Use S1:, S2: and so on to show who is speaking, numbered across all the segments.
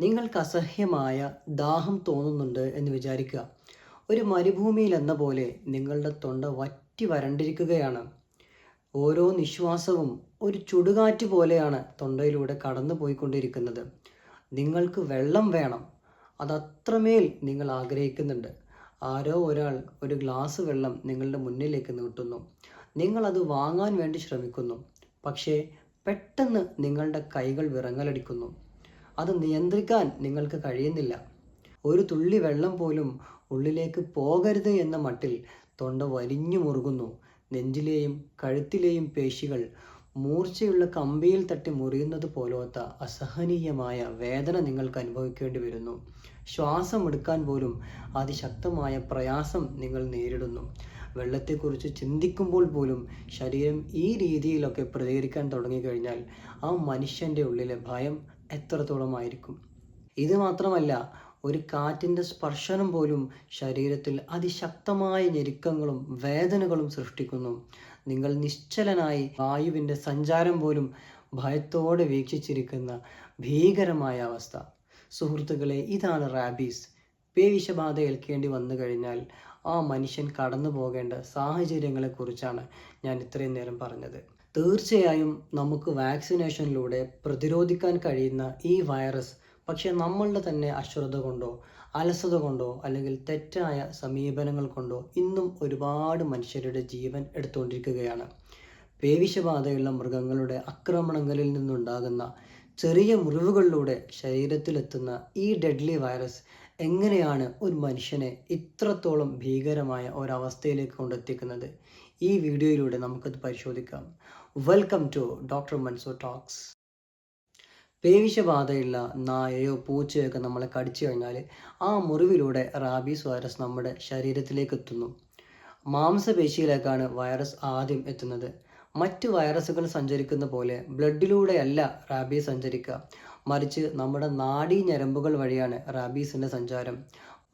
S1: നിങ്ങൾക്ക് അസഹ്യമായ ദാഹം തോന്നുന്നുണ്ട് എന്ന് വിചാരിക്കുക. ഒരു മരുഭൂമിയിൽ എന്ന പോലെ നിങ്ങളുടെ തൊണ്ട വറ്റി വരണ്ടിരിക്കുകയാണ്. ഓരോ നിശ്വാസവും ഒരു ചുടുകാറ്റ് പോലെയാണ് തൊണ്ടയിലൂടെ കടന്നു പോയിക്കൊണ്ടിരിക്കുന്നത്. നിങ്ങൾക്ക് വെള്ളം വേണം, അതത്രമേൽ നിങ്ങൾ ആഗ്രഹിക്കുന്നുണ്ട്. ആരോ ഒരാൾ ഒരു ഗ്ലാസ് വെള്ളം നിങ്ങളുടെ മുന്നിലേക്ക് നീട്ടുന്നു. നിങ്ങളത് വാങ്ങാൻ വേണ്ടി ശ്രമിക്കുന്നു. പക്ഷേ പെട്ടെന്ന് നിങ്ങളുടെ കൈകൾ വിറങ്ങലടിക്കുന്നു. അത് നിയന്ത്രിക്കാൻ നിങ്ങൾക്ക് കഴിയുന്നില്ല. ഒരു തുള്ളി വെള്ളം പോലും ഉള്ളിലേക്ക് പോകരുത് എന്ന മട്ടിൽ തൊണ്ട വലിഞ്ഞു മുറുകുന്നു. നെഞ്ചിലെയും കഴുത്തിലെയും പേശികൾ മൂർച്ചയുള്ള കമ്പിയിൽ തട്ടി മുറിയുന്നത് പോലത്തെ അസഹനീയമായ വേദന നിങ്ങൾക്ക് അനുഭവിക്കേണ്ടി വരുന്നു. ശ്വാസമെടുക്കാൻ പോലും അതിശക്തമായ പ്രയാസം നിങ്ങൾ നേരിടുന്നു. വെള്ളത്തെക്കുറിച്ച് ചിന്തിക്കുമ്പോൾ പോലും ശരീരം ഈ രീതിയിലൊക്കെ പ്രതികരിക്കാൻ തുടങ്ങിക്കഴിഞ്ഞാൽ ആ മനുഷ്യൻ്റെ ഉള്ളിലെ ഭയം എത്രത്തോളമായിരിക്കും. ഇത് മാത്രമല്ല, ഒരു കാറ്റിൻ്റെ സ്പർശനം പോലും ശരീരത്തിൽ അതിശക്തമായ ഞെരുക്കങ്ങളും വേദനകളും സൃഷ്ടിക്കുന്നു. നിങ്ങൾ നിശ്ചലനായി വായുവിൻ്റെ സഞ്ചാരം പോലും ഭയത്തോടെ വീക്ഷിച്ചിരിക്കുന്ന ഭീകരമായ അവസ്ഥ. സുഹൃത്തുക്കളെ, ഇതാണ് റാബീസ്. പേവിഷബാധ ഏൽക്കേണ്ടി വന്നു കഴിഞ്ഞാൽ ആ മനുഷ്യൻ കടന്നു പോകേണ്ട സാഹചര്യങ്ങളെക്കുറിച്ചാണ് ഞാൻ ഇത്രയും നേരം പറഞ്ഞത്. തീർച്ചയായും നമുക്ക് വാക്സിനേഷനിലൂടെ പ്രതിരോധിക്കാൻ കഴിയുന്ന ഈ വൈറസ് പക്ഷേ നമ്മളുടെ തന്നെ അശ്രദ്ധ കൊണ്ടോ അലസത കൊണ്ടോ അല്ലെങ്കിൽ തെറ്റായ സമീപനങ്ങൾ കൊണ്ടോ ഇന്നും ഒരുപാട് മനുഷ്യരുടെ ജീവൻ എടുത്തുകൊണ്ടിരിക്കുകയാണ്. പേവിഷബാധയുള്ള മൃഗങ്ങളുടെ ആക്രമണങ്ങളിൽ നിന്നുണ്ടാകുന്ന ചെറിയ മുറിവുകളിലൂടെ ശരീരത്തിലെത്തുന്ന ഈ ഡെഡ്ലി വൈറസ് എങ്ങനെയാണ് ഒരു മനുഷ്യനെ ഇത്രത്തോളം ഭീകരമായ ഒരവസ്ഥയിലേക്ക് കൊണ്ടെത്തിക്കുന്നത്? ഈ വീഡിയോയിലൂടെ നമുക്കത് പരിശോധിക്കാം. Welcome to doctor Mansoor talks. പേവിഷബാധയുള്ള നായയോ പൂച്ചയൊക്കെ നമ്മളെ കടിച്ചു കഴിഞ്ഞാൽ ആ മുറിവിലൂടെ റാബീസ് വൈറസ് നമ്മുടെ ശരീരത്തിലേക്ക് എത്തുന്നു. മാംസപേശിയിലേക്കാണ് വൈറസ് ആദ്യം എത്തുന്നത്. മറ്റ് വൈറസുകൾ സഞ്ചരിക്കുന്ന പോലെ ബ്ലഡിലൂടെയല്ല റാബീസ് സഞ്ചരിക്കുക, മറിച്ച് നമ്മുടെ നാഡീ ഞരമ്പുകൾ വഴിയാണ് റാബീസിൻ്റെ സഞ്ചാരം.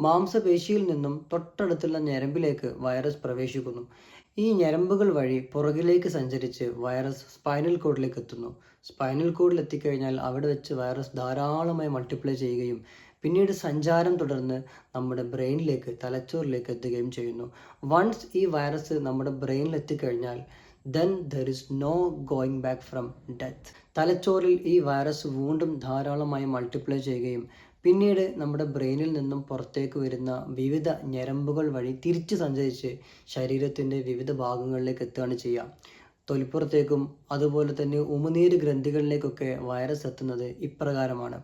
S1: മാംസപേശിയിൽ നിന്നും തൊട്ടടുത്തുള്ള ഞരമ്പിലേക്ക് വൈറസ് പ്രവേശിക്കുന്നു. ഈ ഞരമ്പുകൾ വഴി പുറകിലേക്ക് സഞ്ചരിച്ച് വൈറസ് സ്പൈനൽ കോഡിലേക്ക് എത്തുന്നു. സ്പൈനൽ കോഡിൽ എത്തിക്കഴിഞ്ഞാൽ അവിടെ വെച്ച് വൈറസ് ധാരാളമായി മൾട്ടിപ്ലൈ ചെയ്യുകയും പിന്നീട് സഞ്ചാരം തുടർന്ന് നമ്മുടെ ബ്രെയിനിലേക്ക്, തലച്ചോറിലേക്ക് എത്തുകയും ചെയ്യുന്നു. വൺസ് ഈ വൈറസ് നമ്മുടെ ബ്രെയിനിൽ എത്തിക്കഴിഞ്ഞാൽ then there is no going back from death. തലച്ചോറിൽ ഈ വൈറസ് വീണ്ടും ധാരാളമായി മൾട്ടിപ്ലൈ ചെയ്യുകയും പിന്നീട് നമ്മുടെ ബ്രെയിനിൽ നിന്നും പുറത്തേക്ക് വരുന്ന വിവിധ ഞരമ്പുകൾ വഴി തിരിച്ച് സഞ്ചരിച്ച് ശരീരത്തിൻ്റെ വിവിധ ഭാഗങ്ങളിലേക്ക് എത്തുകയാണ് ചെയ്യുക. തൊലിപ്പുറത്തേക്കും അതുപോലെ തന്നെ ഉമിനീര് ഗ്രന്ഥികളിലേക്കൊക്കെ വൈറസ് എത്തുന്നത് ഇപ്രകാരമാണ്.